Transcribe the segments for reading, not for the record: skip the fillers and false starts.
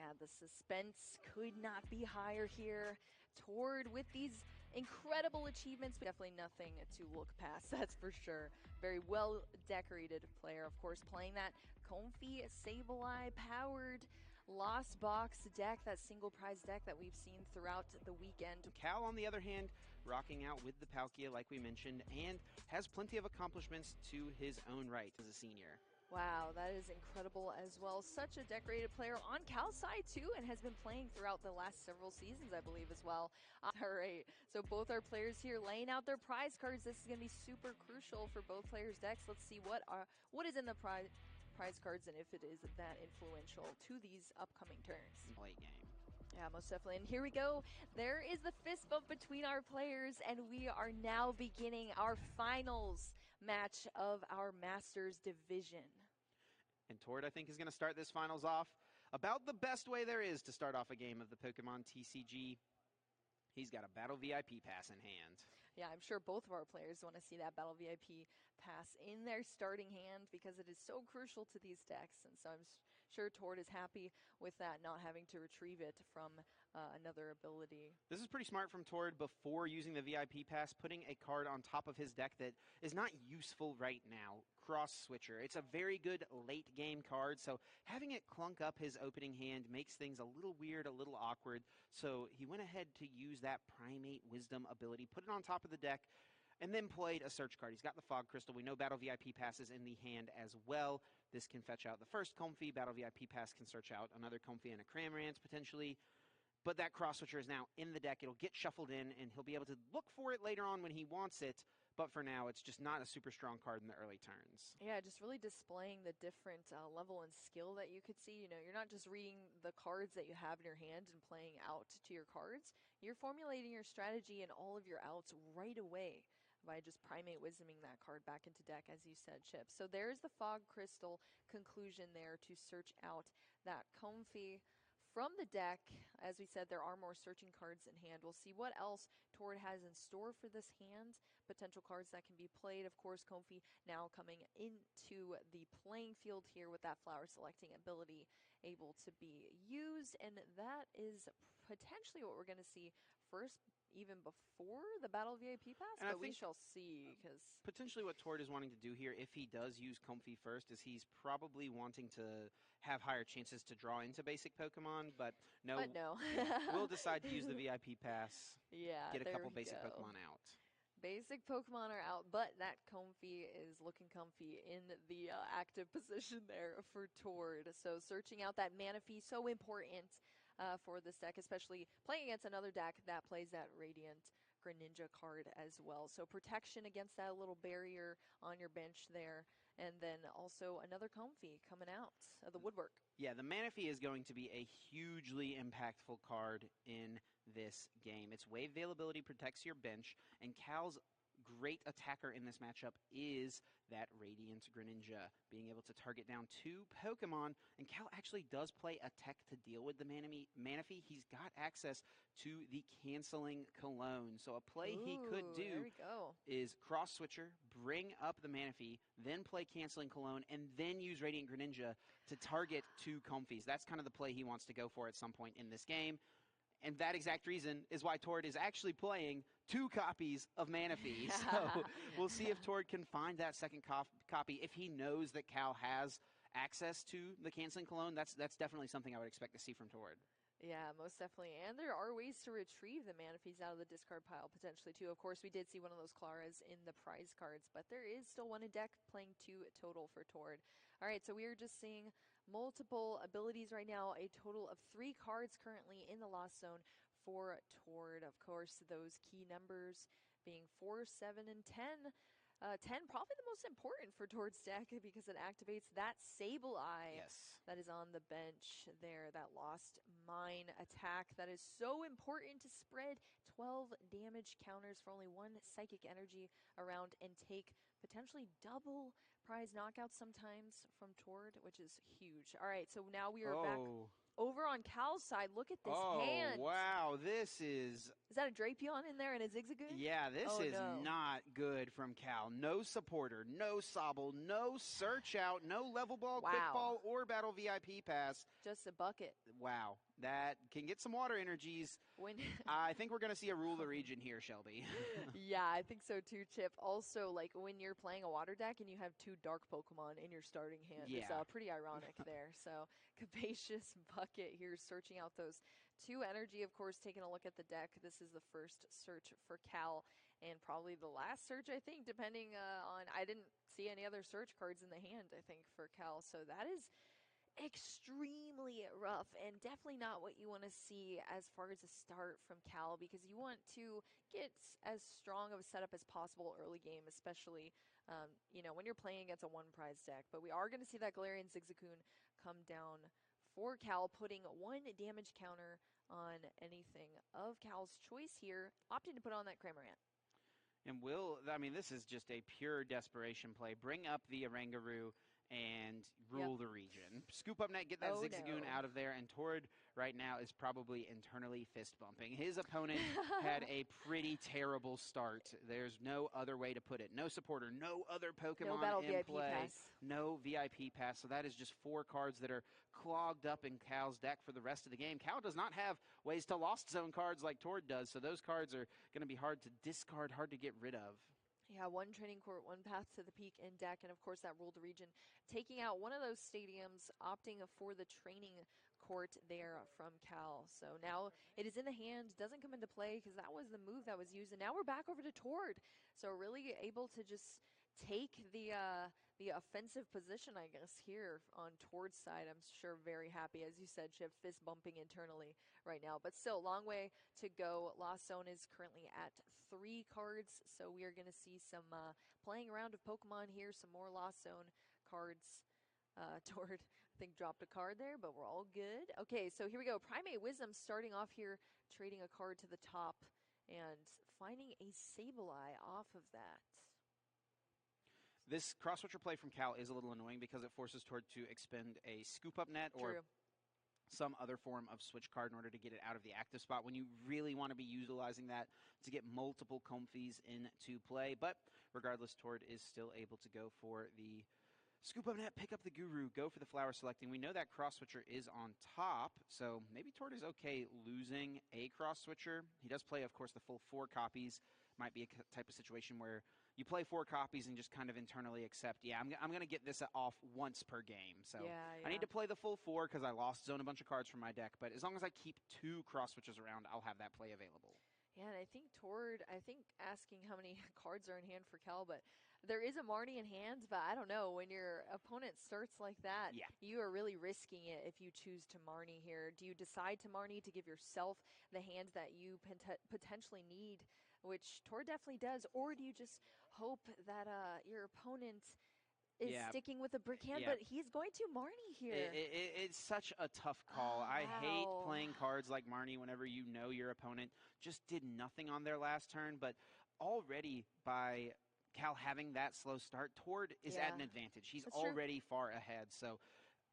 Yeah, the suspense could not be higher here. Tord with these incredible achievements, definitely nothing to look past, that's for sure. Very well decorated player, of course, playing that comfy Sableye powered Lost Box deck, that single prize deck that we've seen throughout the weekend. Cal, on the other hand, rocking out with the Palkia, like we mentioned, and has plenty of accomplishments to his own right as a senior. Wow, that is incredible as well. Such a decorated player on Cal's side too, and has been playing throughout the last several seasons, I believe, as well. All right, so both our players here laying out their prize cards. This is going to be super crucial for both players' decks. Let's see what is in the prize cards and if it is that influential to these upcoming turns. Late game. Yeah, most definitely. And here we go. There is the fist bump between our players, and we are now beginning our finals match of our Masters division. And Tord, I think, is going to start this finals off about the best way there is to start off a game of the Pokemon TCG. He's got a Battle VIP pass in hand. Yeah, I'm sure both of our players want to see that Battle VIP pass in their starting hand because it is so crucial to these decks. And so I'm sure Tord is happy with that, not having to retrieve it from another ability. This is pretty smart from Tord before using the VIP pass, putting a card on top of his deck that is not useful right now. Cross Switcher. It's a very good late game card, so having it clunk up his opening hand makes things a little weird, a little awkward. So he went ahead to use that Primate Wisdom ability, put it on top of the deck, and then played a search card. He's got the Fog Crystal. We know Battle VIP passes in the hand as well. This can fetch out the first Comfy. Battle VIP pass can search out another Comfy and a Cramorant potentially. But that Cross Switcher is now in the deck. It'll get shuffled in, and he'll be able to look for it later on when he wants it. But for now, it's just not a super strong card in the early turns. Yeah, just really displaying the different level and skill that you could see. You know, you're not just reading the cards that you have in your hand and playing out to your cards. You're formulating your strategy and all of your outs right away by just Primate Wisdoming that card back into deck, as you said, Chip. So there's the Fog Crystal conclusion there to search out that Comfy from the deck. As we said, there are more searching cards in hand. We'll see what else Tord has in store for this hand. Potential cards that can be played. Of course, Comfy now coming into the playing field here with that flower selecting ability able to be used. And that is potentially what we're going to see first, even before the Battle VIP pass, but we shall see. Because potentially what Tord is wanting to do here, if he does use Comfy first, is he's probably wanting to have higher chances to draw into basic Pokemon, but no. We'll decide to use the VIP pass, get a couple basic Pokemon out. Basic Pokemon are out, but that Comfy is looking comfy in the active position there for Tord. So searching out that Manaphy, so important for this deck, especially playing against another deck that plays that Radiant Greninja card as well. So protection against that little barrier on your bench there, and then also another Comfy coming out of the woodwork. Yeah, the Manaphy is going to be a hugely impactful card in this game. Its wave availability protects your bench, and Cal's great attacker in this matchup is that Radiant Greninja, being able to target down 2 Pokemon. And Cal actually does play a tech to deal with the Manaphy. He's got access to the Canceling Cologne. So a play he could do is Cross Switcher, bring up the Manaphy, then play Canceling Cologne, and then use Radiant Greninja to target 2 Comfies. That's kind of the play he wants to go for at some point in this game. And that exact reason is why Tord is actually playing 2 copies of Manaphy. So we'll see if Tord can find that second copy. If he knows that Cal has access to the Canceling Cologne, that's definitely something I would expect to see from Tord. Yeah, most definitely. And there are ways to retrieve the Manaphy's out of the discard pile potentially too. Of course, we did see one of those Claras in the prize cards, but there is still one in deck, playing 2 total for Tord. All right, so we are just seeing multiple abilities right now, a total of 3 cards currently in the Lost Zone for Tord. Of course, those key numbers being 4, 7, and 10. 10 probably the most important for Tord's deck because it activates that Sableye that is on the bench there, that Lost Mine attack that is so important to spread 12 damage counters for only 1 psychic energy around and take potentially double prize knockouts sometimes from Tord, which is huge. All right, so now we are back over on Cal's side, look at this Oh, hand. wow. This is... Is that a Drapion in there and a Zigzagoon? Yeah, this Oh, is no. not good from Cal. No supporter, no Sobble, no search out, no level ball, quick Wow. ball, or battle VIP pass. Just a bucket. Wow. That can get some water energies. When I think we're going to see a rule the region here, Shelby. Yeah, I think so too, Chip. Also, like when you're playing a water deck and you have 2 dark Pokemon in your starting hand is Yeah. pretty ironic there. So, Capacious Bucket here searching out those 2 energy, of course, taking a look at the deck. This is the first search for Cal and probably the last search, I think, depending on. I didn't see any other search cards in the hand, I think, for Cal. So, that is extremely rough and definitely not what you want to see as far as a start from Cal, because you want to get as strong of a setup as possible early game, especially when you're playing against a one prize deck. But we are going to see that Galarian Zigzagoon come down for Cal, putting 1 damage counter on anything of Cal's choice here, opting to put on that Cramorant. And this is just a pure desperation play. Bring up the Oranguru and rule the region. Scoop up net, get that Zigzagoon out of there, and Tord right now is probably internally fist bumping. His opponent had a pretty terrible start. There's no other way to put it. No supporter, no other Pokemon no battle in VIP play, pass. no VIP pass. So that is just 4 cards that are clogged up in Cal's deck for the rest of the game. Cal does not have ways to lost zone cards like Tord does, so those cards are going to be hard to discard, hard to get rid of. Yeah, 1 training court, 1 path to the peak in deck, and of course that ruled the region. Taking out one of those stadiums, opting for the training court there from Cal. So now it is in the hand, doesn't come into play because that was the move that was used, and now we're back over to Tord. So really able to just take the offensive position, I guess, here on Tord's side. I'm sure very happy, as you said, Chip, fist bumping internally right now. But still, long way to go. Lost Zone is currently at 3 cards, so we are going to see some playing around of Pokemon here, some more Lost Zone cards. Tord, I think, dropped a card there, but we're all good. Okay, so here we go. Primate Wisdom starting off here, trading a card to the top, and finding a Sableye off of that. This cross-switcher play from Cal is a little annoying because it forces Tord to expend a scoop-up net or some other form of switch card in order to get it out of the active spot when you really want to be utilizing that to get multiple Comfeys into play. But regardless, Tord is still able to go for the scoop up net, pick up the Guru, go for the flower selecting. We know that cross switcher is on top, so maybe Tord is okay losing a cross switcher. He does play, of course, the full 4 copies. Might be a type of situation where you play 4 copies and just kind of internally accept, I'm going to get this off once per game. So I need to play the full 4 because I lost zone a bunch of cards from my deck. But as long as I keep 2 cross switches around, I'll have that play available. Yeah, and I think Tord, asking how many cards are in hand for Cal, but there is a Marnie in hand, but I don't know. When your opponent starts like that, you are really risking it if you choose to Marnie here. Do you decide to Marnie to give yourself the hand that you potentially need, which Tord definitely does, or do you just hope that your opponent is sticking with a brick hand, but he's going to Marnie here. It's such a tough call. I hate playing cards like Marnie whenever you know your opponent just did nothing on their last turn, but already by Cal having that slow start, Tord is at an advantage. He's already far ahead, so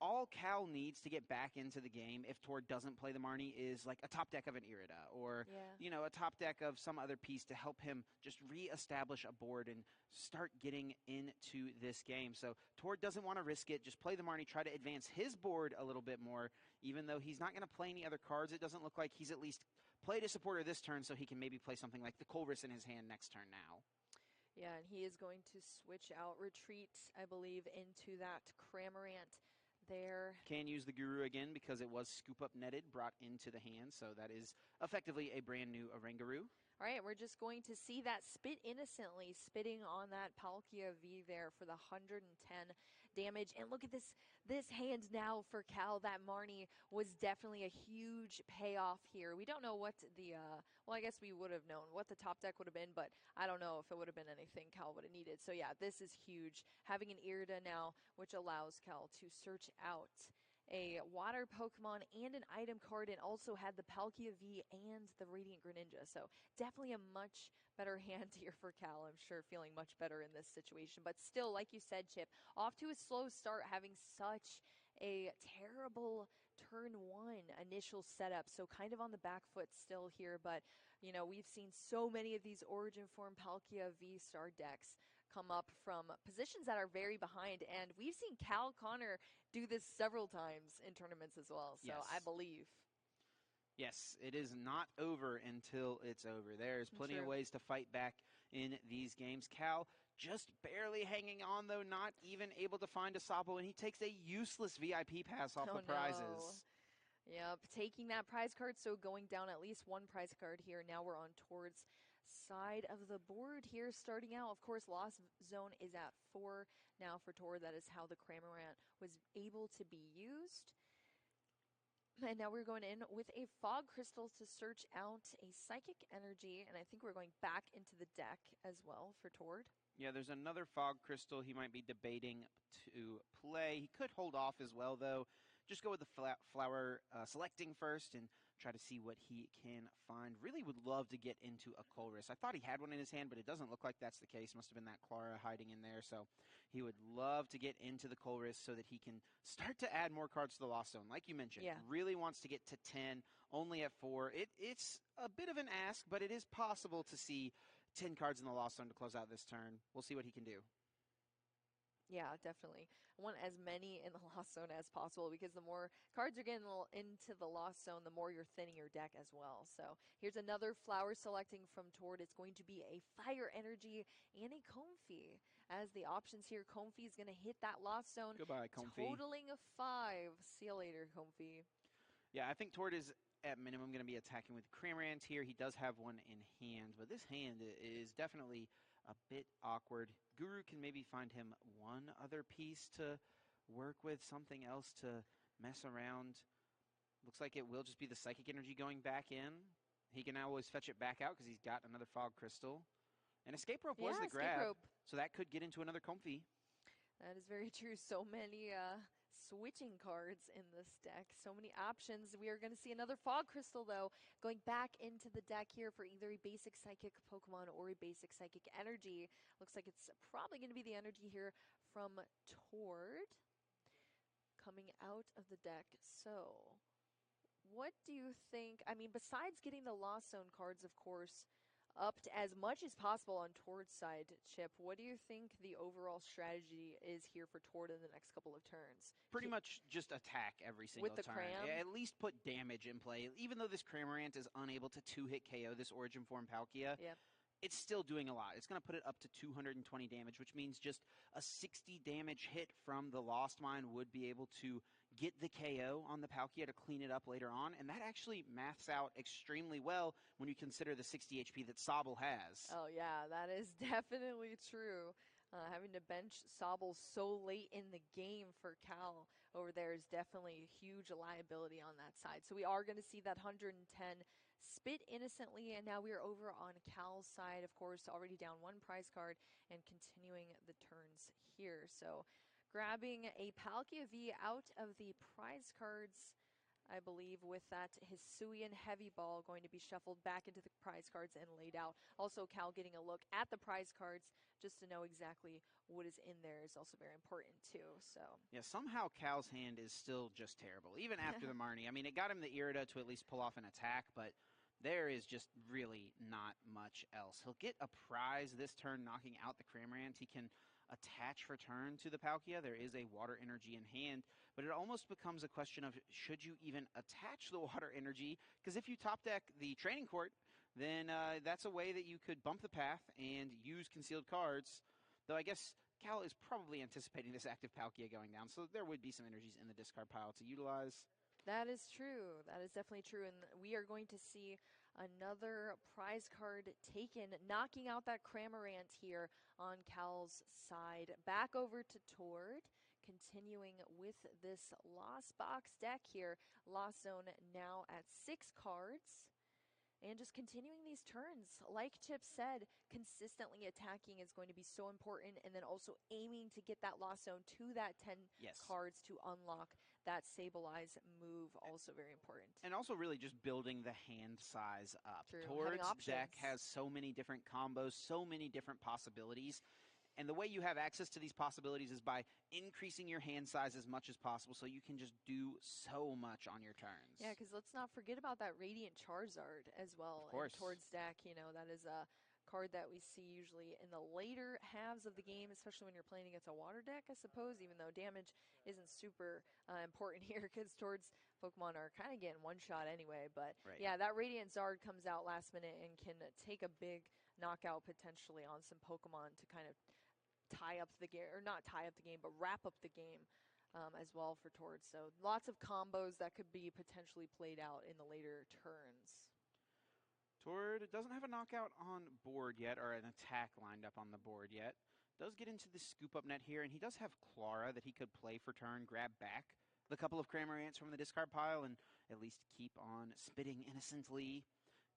all Cal needs to get back into the game if Tord doesn't play the Marnie is like a top deck of an Irida or, a top deck of some other piece to help him just reestablish a board and start getting into this game. So Tord doesn't want to risk it. Just play the Marnie, try to advance his board a little bit more. Even though he's not going to play any other cards, it doesn't look like he's at least played a supporter this turn so he can maybe play something like the Colress in his hand next turn now. Yeah, and he is going to switch out Retreat, I believe, into that Cramorant there. Can use the Guru again because it was scoop up netted, brought into the hand, so that is effectively a brand new Oranguru. All right, we're just going to see that Spit Innocently, spitting on that Palkia V there for the 110 damage. And look at this hand now for Cal. That Marnie was definitely a huge payoff here. We don't know what the, well, I guess we would have known what the top deck would have been, but I don't know if it would have been anything Cal would have needed. So yeah, this is huge. Having an Irida now, which allows Cal to search out a water Pokemon and an item card, and also had the Palkia V and the Radiant Greninja. So definitely a much better hand here for Cal. I'm sure feeling much better in this situation. But still, like you said, Chip, off to a slow start, having such a terrible turn one initial setup, so kind of on the back foot still here, but we've seen so many of these Origin Form Palkia V-Star decks come up from positions that are very behind, and we've seen Cal Connor do this several times in tournaments as well, so Yes. I believe. Yes, it is not over until it's over. There's plenty of True. ways to fight back in these games. Cal just barely hanging on, though, not even able to find a Sabo, and he takes a useless VIP pass off Oh the no. prizes. Yep, taking that prize card, so going down at least one prize card here. Now we're on towards side of the board here. Starting out, of course, Lost Zone is at 4 now for Tor. That is how the Cramorant was able to be used. And now we're going in with a Fog Crystal to search out a Psychic Energy, and I think we're going back into the deck as well for Tord. Yeah, there's another Fog Crystal he might be debating to play. He could hold off as well, though. Just go with the flower selecting first and try to see what he can find. Really would love to get into a Colress. I thought he had one in his hand, but it doesn't look like that's the case. Must have been that Clara hiding in there. So he would love to get into the Colress so that he can start to add more cards to the Lost Zone. Like you mentioned, Yeah. really wants to get to 10, only at 4. It's a bit of an ask, but it is possible to see 10 cards in the Lost Zone to close out this turn. We'll see what he can do. Yeah, definitely. I want as many in the Lost Zone as possible because the more cards are getting into the Lost Zone, the more you're thinning your deck as well. So here's another flower selecting from Tord. It's going to be a Fire Energy and a Comfey. As the options here, Comfey is going to hit that Lost Zone. Goodbye, Comfey. Totaling a 5. See you later, Comfey. Yeah, I think Tord is at minimum going to be attacking with Cramorant here. He does have one in hand, but this hand is definitely a bit awkward. Guru can maybe find him one other piece to work with, something else to mess around. Looks like it will just be the Psychic Energy going back in. He can now always fetch it back out because he's got another Fog Crystal. And Escape Rope was the Escape grab, Rope. so that could get into another Comfey. That is very true. So many switching cards in this deck. So many options. We are going to see another Fog Crystal, though, going back into the deck here for either a basic Psychic Pokemon or a basic Psychic Energy. Looks like it's probably going to be the energy here from Tord coming out of the deck. So, what do you think? I mean, besides getting the Lost Zone cards, of course, up to as much as possible on Tord's side, Chip, what do you think the overall strategy is here for Tord in the next couple of turns? Pretty much just attack every single the turn. Cram? At least put damage in play. Even though this Cramorant is unable to 2-hit KO this Origin Form Palkia, Yep. it's still doing a lot. It's going to put it up to 220 damage, which means just a 60 damage hit from the Lost Mine would be able to get the KO on the Palkia to clean it up later on, and that actually maths out extremely well when you consider the 60 HP that Sobble has. Oh, yeah, that is definitely true. Having to bench Sobble so late in the game for Cal over there is definitely a huge liability on that side. So we are going to see that 110 spit innocently, and now we are over on Cal's side, of course, already down one prize card and continuing the turns here. So grabbing a Palkia V out of the prize cards, I believe, with that Hisuian Heavy Ball going to be shuffled back into the prize cards and laid out. Also, Cal getting a look at the prize cards just to know exactly what is in there is also very important, too. So yeah, somehow Cal's hand is still just terrible, even after the Marnie. I mean, it got him the Irida to at least pull off an attack, but there is just really not much else. He'll get a prize this turn, knocking out the Cramorant. He can attach for turn to the Palkia. There is a water energy in hand, but it almost becomes a question of should you even attach the water energy? Because if you top deck the training court, then that's a way that you could bump the path and use concealed cards. Though I guess Cal is probably anticipating this active Palkia going down, so there would be some energies in the discard pile to utilize. that is true. That is definitely true. And we are going to see another prize card taken, knocking out that Cramorant here on Cal's side. Back over to Tord, continuing with this Lost Box deck here. Lost Zone now at 6 cards. And just continuing these turns. Like Chip said, consistently attacking is going to be so important, and then also aiming to get that Lost Zone to that 10 cards to unlock that Sableye move, also very important. And also really just building the hand size up. True. Tord's deck has so many different combos, so many different possibilities. And the way you have access to these possibilities is by increasing your hand size as much as possible so you can just do so much on your turns. Yeah, because let's not forget about that Radiant Charizard as well. Of course. And towards deck, you know, that is a card that we see usually in the later halves of the game, especially when you're playing against a water deck, I suppose, even though damage isn't super important here because towards Pokemon are kind of getting one shot anyway. But Right. yeah, that Radiant Zard comes out last minute and can take a big knockout potentially on some Pokemon to kind of tie up the game, or not tie up the game, but wrap up the game as well for Tord. So lots of combos that could be potentially played out in the later turns. Tord doesn't have a knockout on board yet, or an attack lined up on the board yet. Does get into the scoop up net here, and he does have Clara that he could play for turn, grab back the couple of Cramorants from the discard pile, and at least keep on spitting innocently.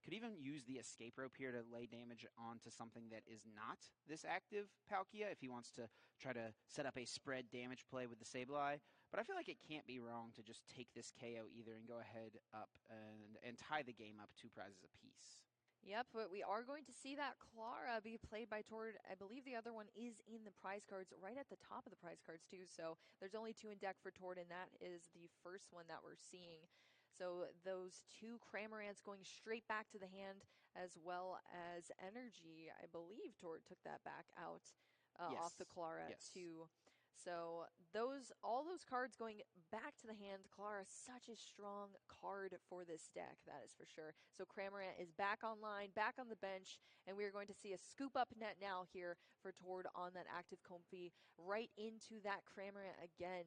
Could even use the escape rope here to lay damage onto something that is not this active Palkia if he wants to try to set up a spread damage play with the Sableye. But I feel like it can't be wrong to just take this KO either and go ahead up and tie the game up 2 prizes apiece. Yep, but we are going to see that Clara be played by Tord. I believe the other one is in the prize cards, right at the top of the prize cards too. So there's only 2 in deck for Tord, and that is the first one that we're seeing. So those 2 Cramorants going straight back to the hand, as well as Energy. I believe Tord took that back out Yes. off the Clara Yes. too. So all those cards going back to the hand. Clara, such a strong card for this deck, that is for sure. So Cramorant is back online, back on the bench, and we are going to see a scoop up net now here for Tord on that active Comfey right into that Cramorant again,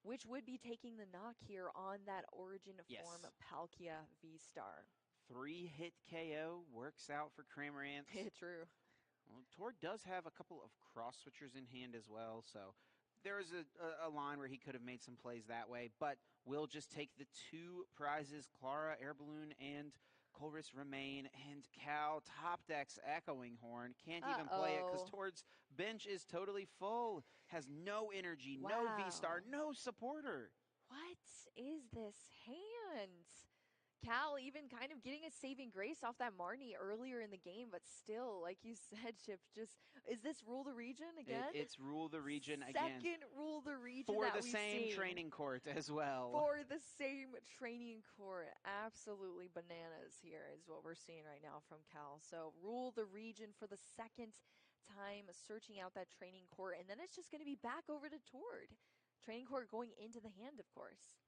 which would be taking the knock here on that Origin Yes. form Palkia V-Star. 3-hit KO works out for Cramorants. True. Well, Tord does have a couple of cross switchers in hand as well, so there is a line where he could have made some plays that way, but we'll just take the 2 prizes. Clara, Air Balloon, and Colress remain, and Cal top decks Echoing Horn. Can't even play it because Tord's bench is totally full. Has no energy, no V-Star, no supporter. What is this hand? Cal even kind of getting a saving grace off that Marnie earlier in the game, but still, like you said, Chip, is this Rule the Region again? It's Rule the Region again. Second Rule the Region for that the we've same seen. training court as well. For the same training court. Absolutely bananas here is what we're seeing right now from Cal. So Rule the Region for the second time, searching out that training court, and then it's just going to be back over to Tord. Training court going into the hand, of course.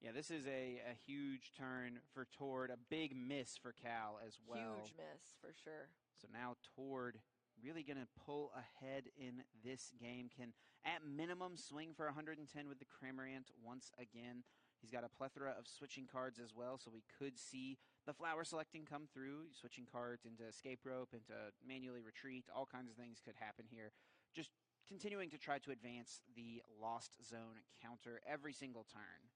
Yeah, this is a huge turn for Tord, a big miss for Cal as well. Huge miss, for sure. So now Tord really going to pull ahead in this game. Can, at minimum, swing for 110 with the Cramorant once again. He's got a plethora of switching cards as well, so we could see the flower selecting come through. Switching cards into escape rope, into manually retreat, all kinds of things could happen here. Just continuing to try to advance the Lost Zone counter every single turn.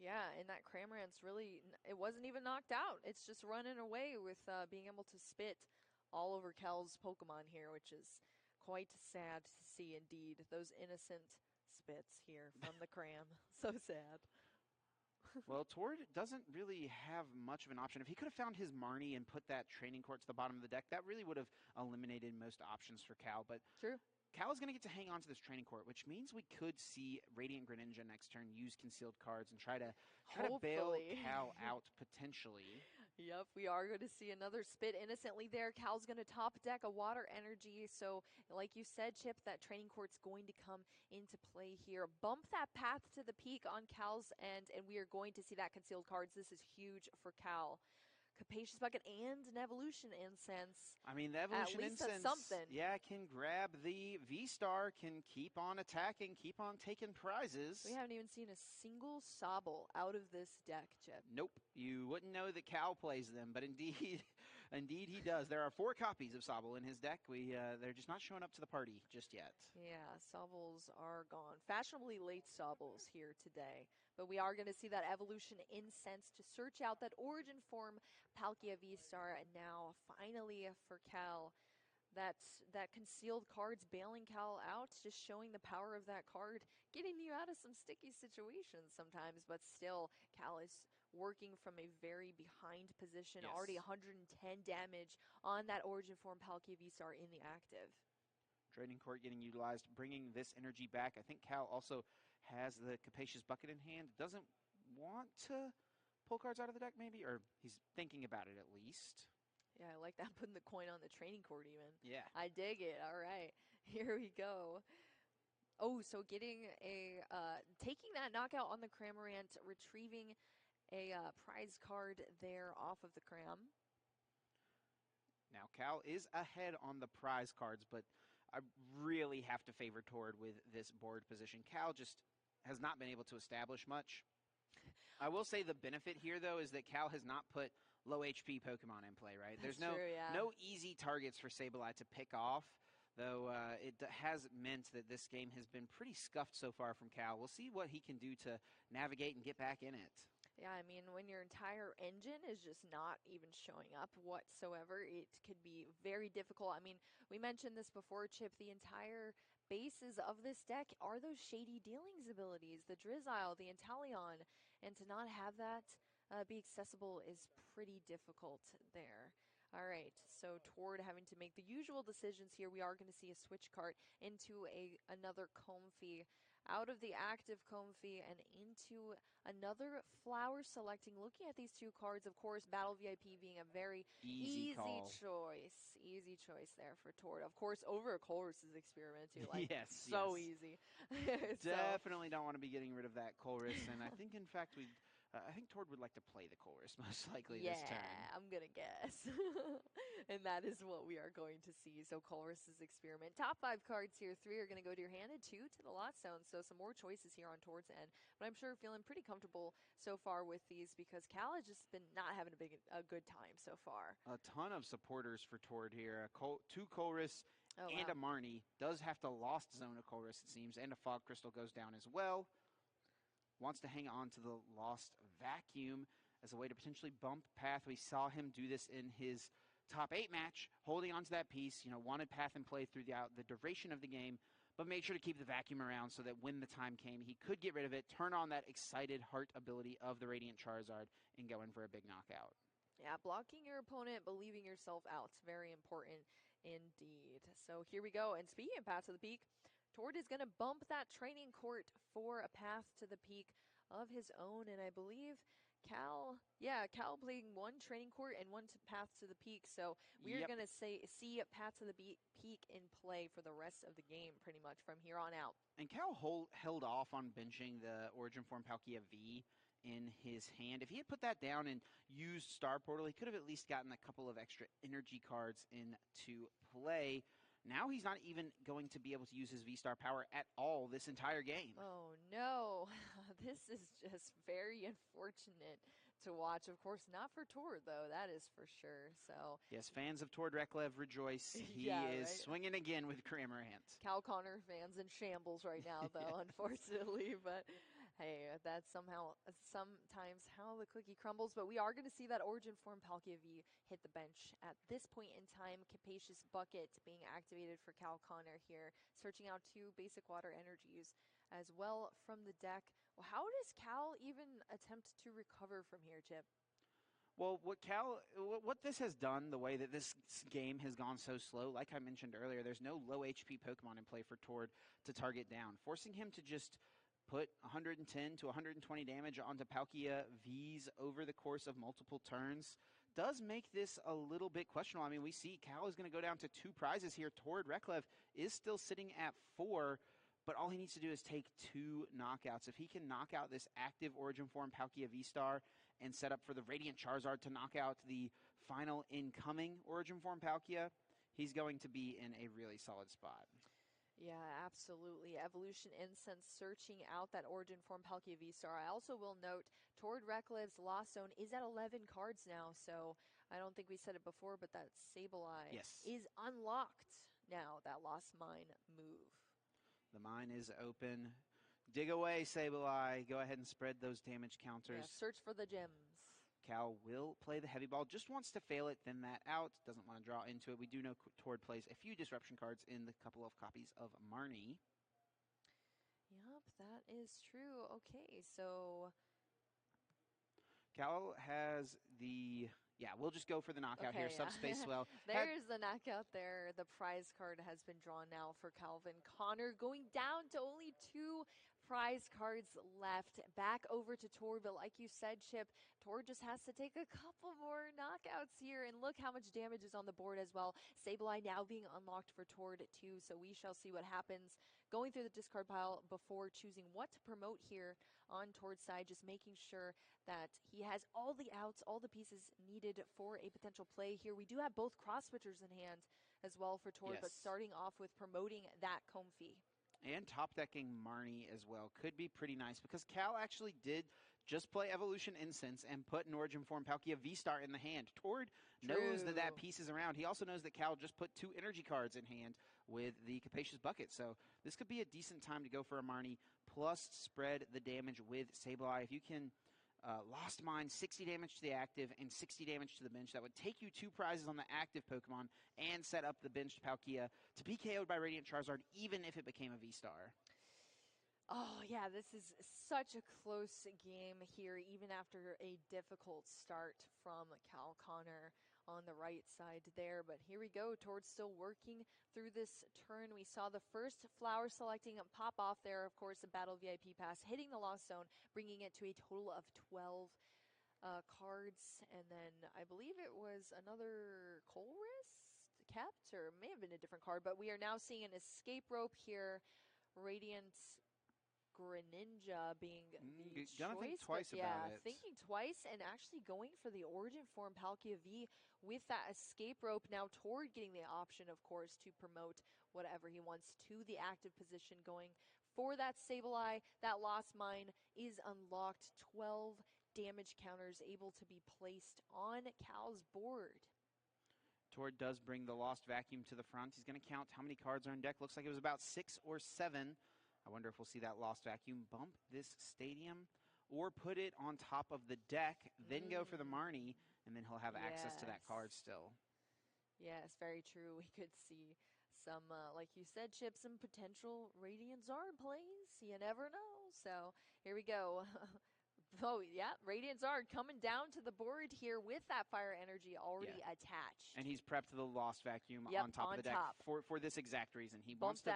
Yeah, and that Cramorant's really, it wasn't even knocked out. It's just running away with being able to spit all over Cal's Pokemon here, which is quite sad to see indeed. Those innocent spits here from the Cram. So sad. Well, Tord doesn't really have much of an option. If he could have found his Marnie and put that training court to the bottom of the deck, that really would have eliminated most options for Cal. But true. Cal is going to get to hang on to this training court, which means we could see Radiant Greninja next turn use concealed cards and try to bail Cal out potentially. Yep, we are going to see another spit innocently there. Cal's going to top deck a Water Energy. So, like you said, Chip, that training court's going to come into play here. Bump that path to the peak on Cal's end, and we are going to see that concealed cards. This is huge for Cal. Capacious Bucket and an Evolution Incense. I mean, the Evolution Incense, something. Yeah, can grab the V-Star, can keep on attacking, keep on taking prizes. We haven't even seen a single Sobble out of this deck, Chip. Nope. You wouldn't know that Cal plays them, but indeed he does. There are 4 copies of Sobble in his deck. They're just not showing up to the party just yet. Yeah, Sobbles are gone. Fashionably late Sobbles here today. But we are going to see that Evolution Incense to search out that Origin form Palkia V-Star. And now, finally, for Cal, that concealed cards bailing Cal out, just showing the power of that card, getting you out of some sticky situations sometimes. But still, Cal is working from a very behind position. Yes. Already 110 damage on that Origin form Palkia V-Star in the active. Draining Court getting utilized, bringing this energy back. I think Cal also has the Capacious Bucket in hand. Doesn't want to pull cards out of the deck, maybe? Or he's thinking about it at least. Yeah, I like that, putting the coin on the training court even. Yeah. I dig it. All right, here we go. Oh, so getting a, taking that knockout on the Cramorant, retrieving a prize card there off of the Cram. Now, Cal is ahead on the prize cards, but I really have to favor Tord with this board position. Cal just has not been able to establish much. I will say the benefit here, though, is that Cal has not put low HP Pokemon in play, right? That's There's true, yeah. no easy targets for Sableye to pick off, though it has meant that this game has been pretty scuffed so far from Cal. We'll see what he can do to navigate and get back in it. Yeah, I mean, when your entire engine is just not even showing up whatsoever, it could be very difficult. I mean, we mentioned this before, Chip. The entire bases of this deck are those Shady Dealings abilities, the Drizzile, the Inteleon, and to not have that be accessible is pretty difficult there. All right, so Tord having to make the usual decisions here. We are going to see a switch cart into another Comfey, out of the active Comfey and into another flower selecting. Looking at these two cards, of course, Battle VIP being a very easy choice. Easy choice there for Tord. Of course, over Colress's experiment too. Like, yes, so yes. easy. Definitely don't want to be getting rid of that Colress, and I think, in fact, I think Tord would like to play the Colress most likely this turn. Yeah, I'm going to guess. And that is what we are going to see. So Colress's experiment. Top 5 cards here. 3 are going to go to your hand and 2 to the lot zone. So some more choices here on Tord's end. But I'm sure feeling pretty comfortable so far with these because Cal has just been not having a good time so far. A ton of supporters for Tord here. 2 Colress and wow. a Marnie. Does have to Lost Zone a Colress, it seems, and a Fog Crystal goes down as well. Wants to hang on to the Lost Vacuum as a way to potentially bump Path. We saw him do this in his top 8 match, holding onto that piece, wanted Path in play through the duration of the game, but made sure to keep the Vacuum around so that when the time came, he could get rid of it, turn on that Excited Heart ability of the Radiant Charizard, and go in for a big knockout. Yeah, blocking your opponent, but leaving yourself out. It's very important indeed. So here we go. And speaking of Path to the Peak, Tord is going to bump that training court for a Path to the Peak of his own. And I believe Cal playing 1 training court and 1 Path to the Peak. So we are going to see Path to the Peak in play for the rest of the game pretty much from here on out. And Cal held off on benching the Origin Form Palkia V in his hand. If he had put that down and used Star Portal, he could have at least gotten a couple of extra energy cards into play. Now he's not even going to be able to use his V-Star power at all this entire game. Oh, no. This is just very unfortunate to watch. Of course, not for Tord, though. That is for sure. So yes, fans of Tord Reklev rejoice. He is swinging again with Cramorant. Cal Connor fans in shambles right now, though, unfortunately. But hey, that's sometimes how the cookie crumbles. But we are going to see that Origin Form Palkia V hit the bench at this point in time. Capacious Bucket being activated for Cal Connor here, searching out 2 basic water energies as well from the deck. Well, how does Cal even attempt to recover from here, Chip? Well, what this has done, the way that this game has gone so slow, like I mentioned earlier, there's no low HP Pokemon in play for Tord to target down, forcing him to just put 110 to 120 damage onto Palkia Vs over the course of multiple turns does make this a little bit questionable. I mean, we see Cal is going to go down to 2 prizes here. Tord Reklev is still sitting at 4, but all he needs to do is take 2 knockouts. If he can knock out this active Origin Form Palkia V-Star and set up for the Radiant Charizard to knock out the final incoming Origin Form Palkia, he's going to be in a really solid spot. Yeah, absolutely. Evolution Incense searching out that Origin Form Palkia V-Star. I also will note Tord Reklev's Lost Zone is at 11 cards now, so I don't think we said it before, but that Sableye is unlocked now, that Lost Mine move. The mine is open. Dig away, Sableye. Go ahead and spread those damage counters. Yeah, search for the gems. Cal will play the heavy ball. Just wants to fail it, thin that out. Doesn't want to draw into it. We do know Tord plays a few disruption cards in the couple of copies of Marnie. Yep, that is true. Okay, so Cal has the... Yeah, we'll just go for the knockout here. Okay, yeah. Subspace Swell. There's the knockout there. The prize card has been drawn now for Calvin Connor, going down to only 2 prize cards left. Back over to Tord, but like you said, Chip, Tord just has to take a couple more knockouts here, and look how much damage is on the board as well. Sableye now being unlocked for Tord too, so we shall see what happens. Going through the discard pile before choosing what to promote here on Tord's side, just making sure that he has all the outs, all the pieces needed for a potential play here. We do have both cross switchers in hand as well for Tord, Yes. but starting off with promoting that Comfy. And top decking Marnie as well could be pretty nice, because Cal actually did just play Evolution Incense and put an Origin Form Palkia V-Star in the hand. Tord knows that that piece is around. He also knows that Cal just put 2 energy cards in hand with the Capacious Bucket. So this could be a decent time to go for a Marnie, plus spread the damage with Sableye. If you can Lost Mine, 60 damage to the active and 60 damage to the bench, that would take you 2 prizes on the active Pokemon and set up the benched Palkia to be KO'd by Radiant Charizard, even if it became a V-Star. Oh, yeah, this is such a close game here, even after a difficult start from Cal Connor on the right side there. But here we go, Tord's still working through this turn. We saw the first flower selecting pop off there, of course, the Battle VIP Pass, hitting the Lost Zone, bringing it to a total of 12 cards. And then I believe it was another Colress kept, or it may have been a different card, but we are now seeing an escape rope here. Radiant Greninja being the Gonna choice, think twice but yeah, about it. thinking twice and actually going for the Origin Form Palkia V with that escape rope. Now Tord getting the option, of course, to promote whatever he wants to the active position, going for that Sableye. That Lost Mine is unlocked. 12 damage counters able to be placed on Cal's board. Tord does bring the Lost Vacuum to the front. He's going to count how many cards are in deck. Looks like it was about 6 or 7. I wonder if we'll see that Lost Vacuum bump this stadium or put it on top of the deck, then go for the Marnie, and then he'll have access to that card still. Yes, very true. We could see some, like you said, Chip, some potential Radiant Zard plays. You never know. So here we go. Oh, yeah, Radiant Zard coming down to the board here with that fire energy already attached. And he's prepped the Lost Vacuum on top of the deck for this exact reason. He wants to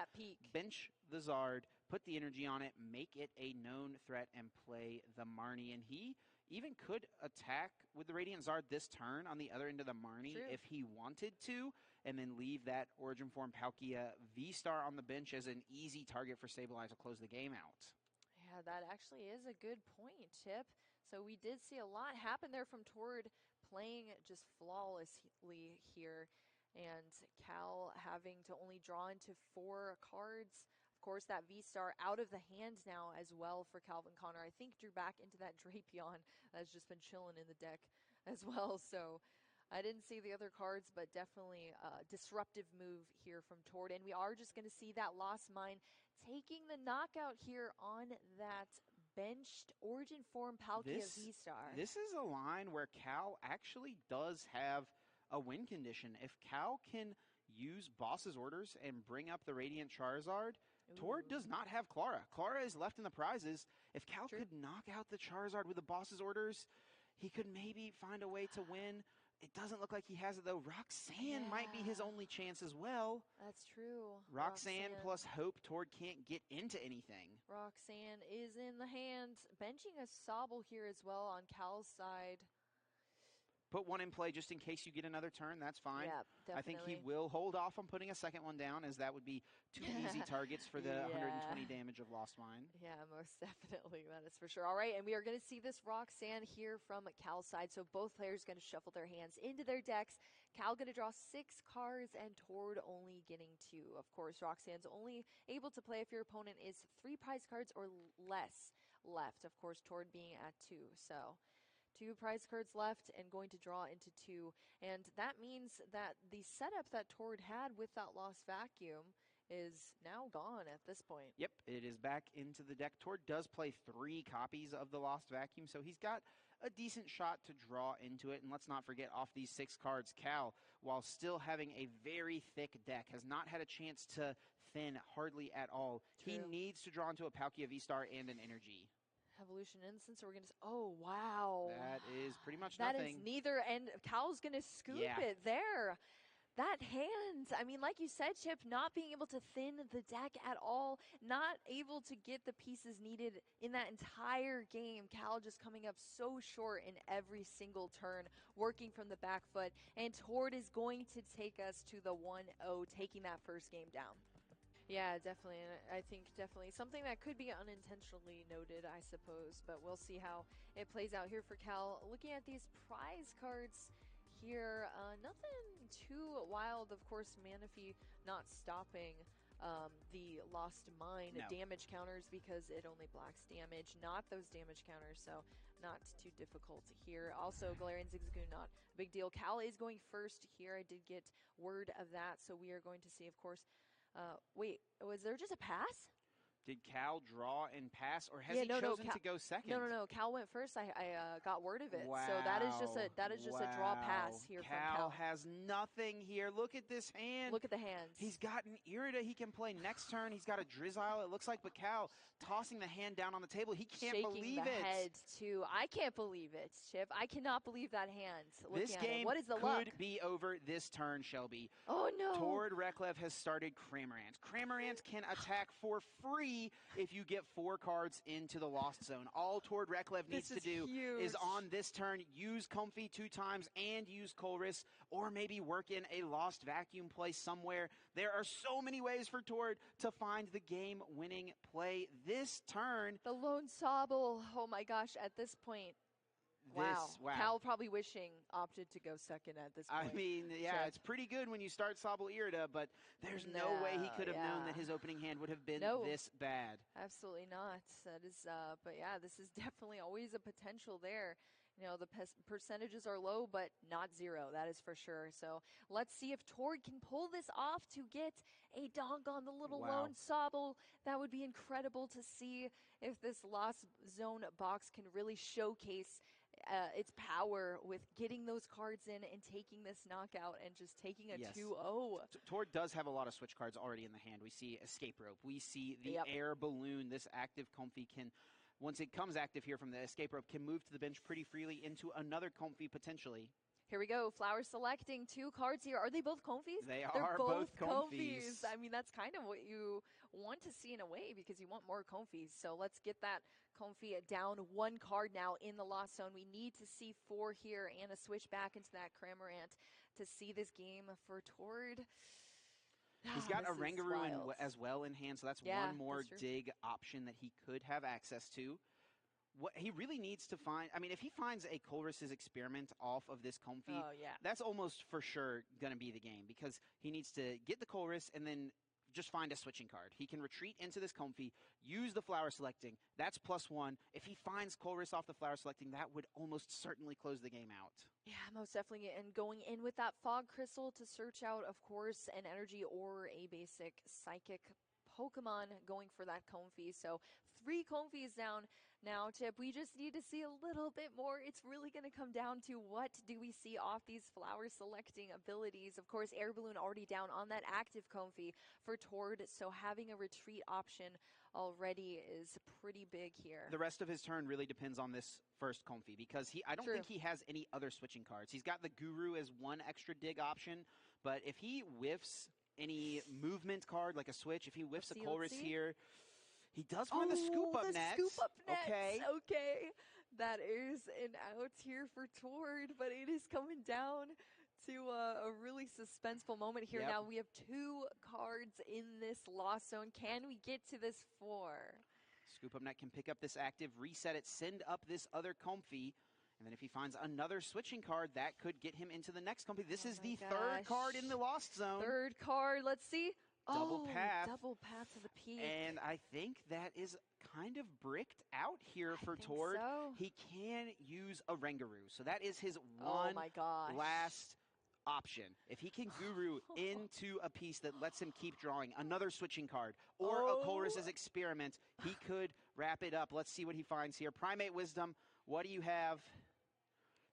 bench the Zard, put the energy on it, make it a known threat, and play the Marnie. And he even could attack with the Radiant Zard this turn on the other end of the Marnie if he wanted to, and then leave that Origin Form Palkia V-Star on the bench as an easy target for Sableye to close the game out. Yeah, that actually is a good point, Chip. So we did see a lot happen there from Tord playing just flawlessly here, and Cal having to only draw into 4 cards. Of course, that V-Star out of the hand now as well for Calvin Connor. I think drew back into that Drapion that's just been chilling in the deck as well. So I didn't see the other cards, but definitely a disruptive move here from Tord. And we are just going to see that Lost Mine taking the knockout here on that benched Origin Form Palkia V-Star. This is a line where Cal actually does have a win condition. If Cal can use Boss's Orders and bring up the Radiant Charizard, Tord does not have Clara. Clara is left in the prizes. If Cal could knock out the Charizard with the Boss's Orders, he could maybe find a way to win. It doesn't look like he has it, though. Roxanne might be his only chance as well. That's true. Roxanne plus Hope. Tord can't get into anything. Roxanne is in the hand. Benching a Sobble here as well on Cal's side. Put one in play just in case you get another turn. That's fine. Yeah, definitely. I think he will hold off on putting a second one down, as that would be 2 easy targets for the 120 damage of Lost Mine. Yeah, most definitely. That is for sure. All right, and we are going to see this Roxanne here from Cal's side. So both players going to shuffle their hands into their decks. Cal going to draw 6 cards, and Tord only getting 2. Of course, Roxanne's only able to play if your opponent is 3 prize cards or less left. Of course, Tord being at 2. So 2 prize cards left and going to draw into 2. And that means that the setup that Tord had with that Lost Vacuum is now gone at this point. Yep, it is back into the deck. Tord does play 3 copies of the Lost Vacuum, so he's got a decent shot to draw into it. And let's not forget, off these 6 cards, Cal, while still having a very thick deck, has not had a chance to thin hardly at all. He needs to draw into a Palkia V-Star and an Energy. Evolution Instance, so we're going to... Oh, wow. That pretty much That is nothing. neither, and Cal's going to scoop it there. That hand, I mean, like you said, Chip, not being able to thin the deck at all, not able to get the pieces needed in that entire game. Cal just coming up so short in every single turn, working from the back foot, and Tord is going to take us to the 1-0, taking that first game down. Yeah, definitely. And I think definitely something that could be unintentionally noted, I suppose, but we'll see how it plays out here for Cal. Looking at these prize cards here, nothing too wild. Of course, Manaphy not stopping the Lost Mine damage counters because it only blocks damage, not those damage counters, so not too difficult here. Also, Galarian Zigzagoon, not a big deal. Cal is going first here. I did get word of that, so we are going to see, of course, wait, was there just a pass? Did Cal draw and pass, or has he chosen to go second? No. Cal went first. I got word of it. Wow. So that is just a draw pass here from Cal. Cal has nothing here. Look at this hand. Look at the hands. He's got an Irida he can play next turn. He's got a Drizzile, it looks like, but Cal tossing the hand down on the table. He can't believe it. Shaking the head, too. I can't believe it, Chip. I cannot believe that hand. This game what is the luck? could be over this turn, Shelby. Oh, no. Tord Reklev has started Cramorant. Cramorant can attack for free if you get 4 cards into the Lost Zone. All Tord Reklev needs to do is on this turn use Comfy 2 times and use Colress, or maybe work in a Lost Vacuum play somewhere. There are so many ways for Tord to find the game-winning play this turn. The lone Sobble. Oh my gosh, at this point. Wow. Cal probably wishing opted to go second at this point. I mean, yeah, it's pretty good when you start Sobble Irida, but there's no way he could have known that his opening hand would have been this bad. Absolutely not. That is, but yeah, this is definitely always a potential there. You know, the percentages are low, but not zero. That is for sure. So let's see if Tord can pull this off to get a donk on the little lone Sobble. That would be incredible to see if this Lost Zone box can really showcase its power with getting those cards in and taking this knockout and just taking a 2-0. Tord does have a lot of switch cards already in the hand. We see Escape Rope. We see the Air Balloon. This active Comfy can, once it comes active here from the Escape Rope, can move to the bench pretty freely into another Comfy potentially. Here we go. Flower selecting 2 cards here. Are they both Comfies? They're both Comfies. I mean, that's kind of what you want to see in a way because you want more Comfies. So let's get that Comfy down 1 card now in the Lost Zone. We need to see 4 here and a switch back into that Cramorant to see this game for Tord. He's got a Rangaroo as well in hand, so that's one more dig option that he could have access to. What he really needs to find, I mean, if he finds a Colress's Experiment off of this Comfy, that's almost for sure going to be the game because he needs to get the Colress and then just find a switching card. He can retreat into this Comfy, use the Flower Selecting. That's +1. If he finds Colress off the Flower Selecting, that would almost certainly close the game out. Yeah, most definitely. And going in with that Fog Crystal to search out, of course, an Energy or a basic Psychic Pokemon going for that Comfy. So 3 Comfies down now, Chip. We just need to see a little bit more. It's really going to come down to what do we see off these flower selecting abilities. Of course, Air Balloon already down on that active Comfy for Tord, so having a retreat option already is pretty big here. The rest of his turn really depends on this first Comfy because I don't think he has any other switching cards. He's got the Guru as 1 extra dig option, but if he whiffs any movement card like a switch, if he whiffs a Colress here, he does find the Scoop Up Net. Okay. That is an out here for Tord, but it is coming down to a really suspenseful moment here. Now we have 2 cards in this Lost Zone. Can we get to this 4? Scoop Up Net can pick up this active, reset it, send up this other Comfy. And then if he finds another switching card, that could get him into the next Comfy. This is the 3rd card in the Lost Zone. 3rd card. Let's see. Double path. Double path to the peak. And I think that is kind of bricked out here for Tord. So. He can use a Rangaroo. So that is his one last option. If he can Guru into a piece that lets him keep drawing another switching card or a Colress's Experiment, he could wrap it up. Let's see what he finds here. Primate Wisdom, what do you have?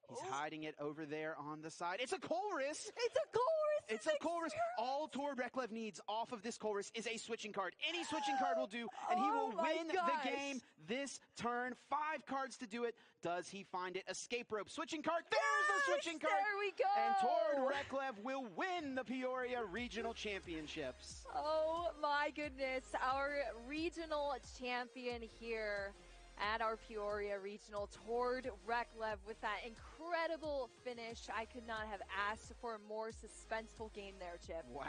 He's hiding it over there on the side. It's a Colress! It's a Colress! It's a Colress. All Tord Reklev needs off of this Colress is a switching card. Any switching card will do, and he will win the game this turn. 5 cards to do it. Does he find it? Escape rope. Switching card. There's the switching card. There we go. And Tord Reklev will win the Peoria Regional Championships. Oh my goodness. Our regional champion here at our Peoria Regional, Tord Reklev, with that incredible finish. I could not have asked for a more suspenseful game there, Chip. Wow.